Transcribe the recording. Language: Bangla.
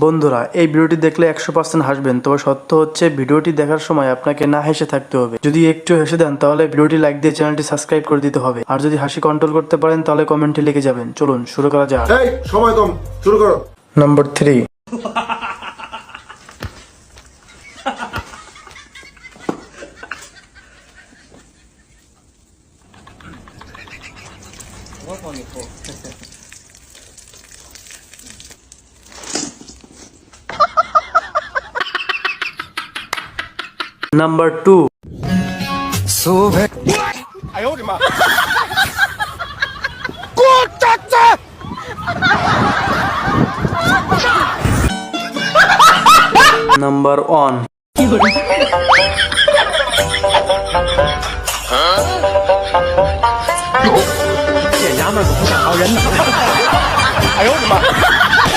বন্ধুরা, এই ভিডিওটি দেখলে 100% হাসবেন, তবে সত্য হচ্ছে ভিডিওটি দেখার সময় আপনাকে না হেসে থাকতে হবে। যদি একটু হেসে দেন তাহলে ভিডিওটি লাইক দিয়ে চ্যানেলটি সাবস্ক্রাইব করে দিতে হবে। আর যদি হাসি কন্ট্রোল করতে পারেন তাহলে কমেন্টে লিখে যাবেন। চলুন শুরু করা যাক। এই সময় কম, শুরু করো। নাম্বার 3। নাম্বার 2। নাম্বার 1।这娘们儿可不是好人呐！哎呦我的妈！